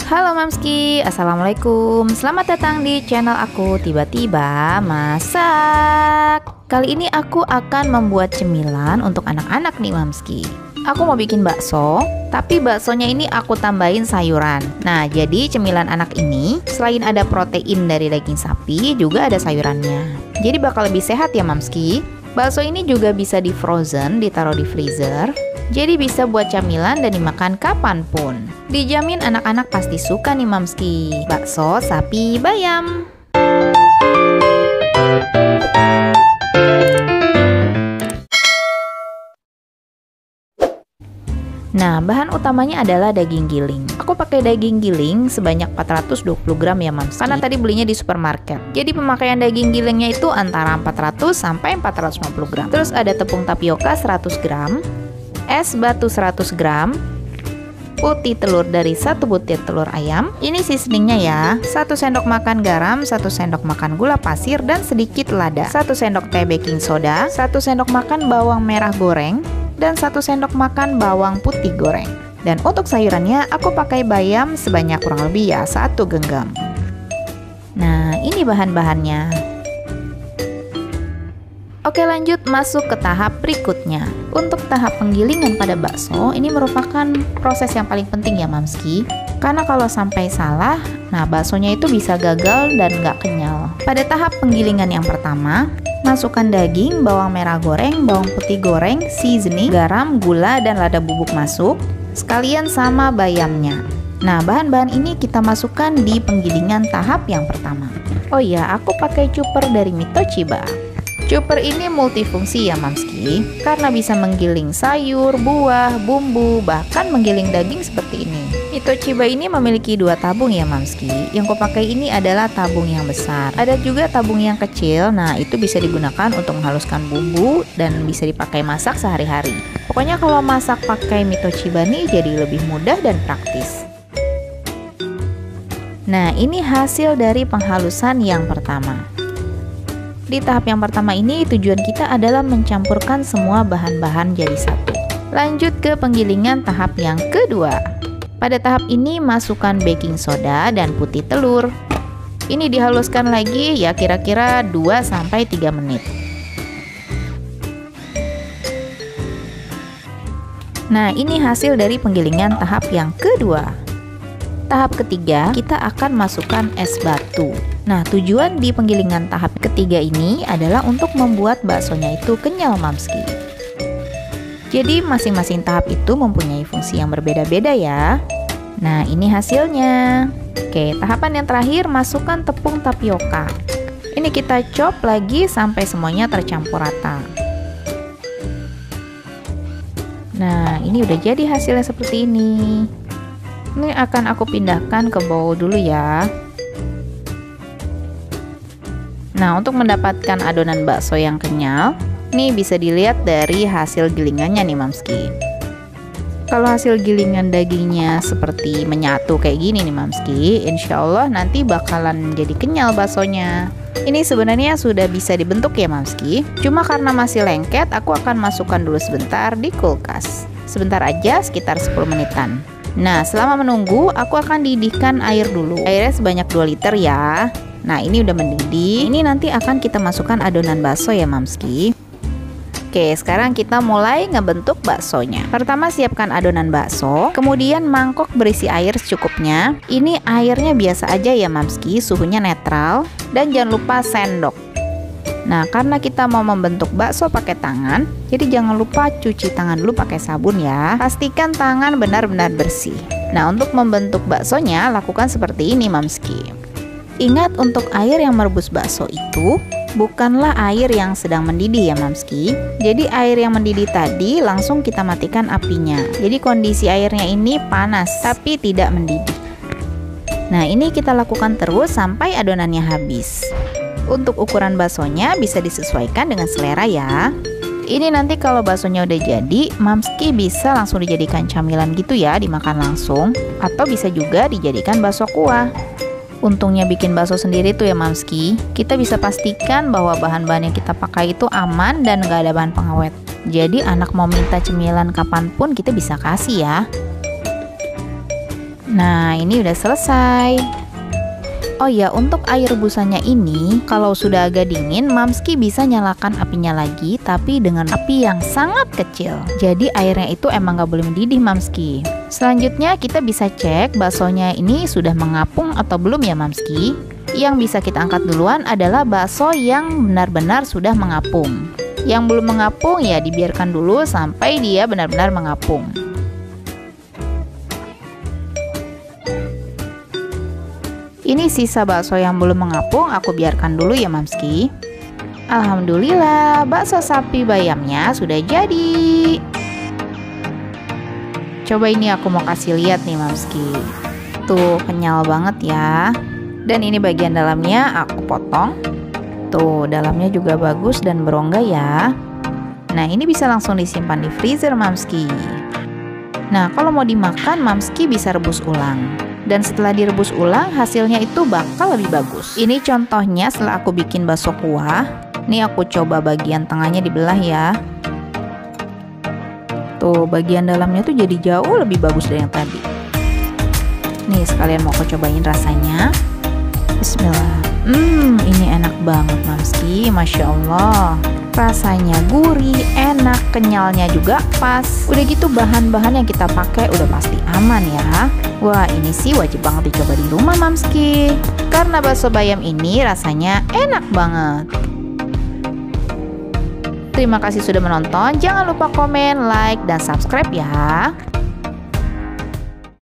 Halo Mamski, Assalamualaikum. Selamat datang di channel aku Tiba-Tiba Masak. Kali ini aku akan membuat cemilan untuk anak-anak nih Mamski. Aku mau bikin bakso, tapi baksonya ini aku tambahin sayuran. Nah, jadi cemilan anak ini selain ada protein dari daging sapi, juga ada sayurannya. Jadi bakal lebih sehat ya Mamski. Bakso ini juga bisa di frozen, ditaruh di freezer. Jadi bisa buat camilan dan dimakan kapanpun. Dijamin anak-anak pasti suka nih Mamski. Bakso sapi bayam. Nah, bahan utamanya adalah daging giling. Aku pakai daging giling sebanyak 420 gram ya Mamski. Karena tadi belinya di supermarket. Jadi pemakaian daging gilingnya itu antara 400 sampai 450 gram. Terus ada tepung tapioka 100 gram. Es batu 100 gram, putih telur dari 1 butir telur ayam. Ini seasoningnya ya, 1 sendok makan garam, 1 sendok makan gula pasir, dan sedikit lada, 1 sendok teh baking soda, 1 sendok makan bawang merah goreng, dan 1 sendok makan bawang putih goreng. Dan untuk sayurannya aku pakai bayam sebanyak kurang lebih ya 1 genggam. Nah, ini bahan-bahannya. Oke, lanjut masuk ke tahap berikutnya. Untuk tahap penggilingan pada bakso, ini merupakan proses yang paling penting ya Mamski. Karena kalau sampai salah, nah baksonya itu bisa gagal dan nggak kenyal. Pada tahap penggilingan yang pertama, masukkan daging, bawang merah goreng, bawang putih goreng, seasoning, garam, gula, dan lada bubuk masuk, sekalian sama bayamnya. Nah, bahan-bahan ini kita masukkan di penggilingan tahap yang pertama. Oh iya, aku pakai chopper dari Mitochiba. Chopper ini multifungsi ya Mamski, karena bisa menggiling sayur, buah, bumbu, bahkan menggiling daging seperti ini. Mitochiba ini memiliki 2 tabung ya Mamski. Yang kupakai ini adalah tabung yang besar. Ada juga tabung yang kecil, nah itu bisa digunakan untuk menghaluskan bumbu dan bisa dipakai masak sehari-hari. Pokoknya kalau masak pakai Mitochiba nih jadi lebih mudah dan praktis. Nah, ini hasil dari penghalusan yang pertama. Di tahap yang pertama ini tujuan kita adalah mencampurkan semua bahan-bahan jadi satu. Lanjut ke penggilingan tahap yang kedua. Pada tahap ini masukkan baking soda dan putih telur. Ini dihaluskan lagi ya kira-kira 2-3 menit. Nah, ini hasil dari penggilingan tahap yang kedua. Tahap ketiga, kita akan masukkan es batu. Nah, tujuan di penggilingan tahap ketiga ini adalah untuk membuat baksonya itu kenyal Mamski. Jadi masing-masing tahap itu mempunyai fungsi yang berbeda-beda ya. Nah, ini hasilnya. Oke, tahapan yang terakhir, masukkan tepung tapioka. Ini kita chop lagi sampai semuanya tercampur rata. Nah, ini udah jadi hasilnya seperti ini. Ini akan aku pindahkan ke bowl dulu ya. Nah, untuk mendapatkan adonan bakso yang kenyal, ini bisa dilihat dari hasil gilingannya nih Mamski. Kalau hasil gilingan dagingnya seperti menyatu kayak gini nih Mamski, insya Allah nanti bakalan jadi kenyal baksonya. Ini sebenarnya sudah bisa dibentuk ya Mamski. Cuma karena masih lengket, aku akan masukkan dulu sebentar di kulkas. Sebentar aja, sekitar 10 menitan. Nah, selama menunggu, aku akan didihkan air dulu. Airnya sebanyak 2 liter ya. Nah, ini udah mendidih. Ini nanti akan kita masukkan adonan bakso ya Mamski. Oke, sekarang kita mulai ngebentuk baksonya. Pertama siapkan adonan bakso, kemudian mangkok berisi air secukupnya. Ini airnya biasa aja ya Mamski, suhunya netral. Dan jangan lupa sendok. Nah, karena kita mau membentuk bakso pakai tangan, jadi jangan lupa cuci tangan dulu pakai sabun ya. Pastikan tangan benar-benar bersih. Nah, untuk membentuk baksonya, lakukan seperti ini Mamski. Ingat, untuk air yang merebus bakso itu bukanlah air yang sedang mendidih ya Mamski. Jadi air yang mendidih tadi langsung kita matikan apinya. Jadi kondisi airnya ini panas tapi tidak mendidih. Nah, ini kita lakukan terus sampai adonannya habis. Untuk ukuran baksonya bisa disesuaikan dengan selera ya. Ini nanti kalau baksonya udah jadi, Mamski bisa langsung dijadikan camilan gitu ya, dimakan langsung. Atau bisa juga dijadikan bakso kuah. Untungnya bikin bakso sendiri tuh ya Mamski, kita bisa pastikan bahwa bahan-bahan yang kita pakai itu aman dan gak ada bahan pengawet. Jadi anak mau minta cemilan kapanpun kita bisa kasih ya. Nah, ini udah selesai. Oh ya, untuk air rebusannya ini, kalau sudah agak dingin, Mamski bisa nyalakan apinya lagi, tapi dengan api yang sangat kecil. Jadi airnya itu emang gak boleh mendidih, Mamski. Selanjutnya kita bisa cek baksonya ini sudah mengapung atau belum ya, Mamski. Yang bisa kita angkat duluan adalah bakso yang benar-benar sudah mengapung. Yang belum mengapung ya dibiarkan dulu sampai dia benar-benar mengapung. Ini sisa bakso yang belum mengapung, aku biarkan dulu ya Mamski. Alhamdulillah, bakso sapi bayamnya sudah jadi. Coba ini aku mau kasih lihat nih Mamski. Tuh, kenyal banget ya. Dan ini bagian dalamnya aku potong. Tuh, dalamnya juga bagus dan berongga ya. Nah, ini bisa langsung disimpan di freezer Mamski. Nah, kalau mau dimakan, Mamski bisa rebus ulang. Dan setelah direbus ulang, hasilnya itu bakal lebih bagus. Ini contohnya setelah aku bikin bakso kuah. Nih aku coba bagian tengahnya dibelah ya. Tuh, bagian dalamnya tuh jadi jauh lebih bagus dari yang tadi. Nih, sekalian mau aku cobain rasanya. Bismillah. Ini enak banget Mamski, Masya Allah. Rasanya gurih, enak, kenyalnya juga pas. Udah gitu bahan-bahan yang kita pakai udah pasti aman ya. Wah, ini sih wajib banget dicoba di rumah Mamski. Karena bakso bayam ini rasanya enak banget. Terima kasih sudah menonton. Jangan lupa komen, like, dan subscribe ya.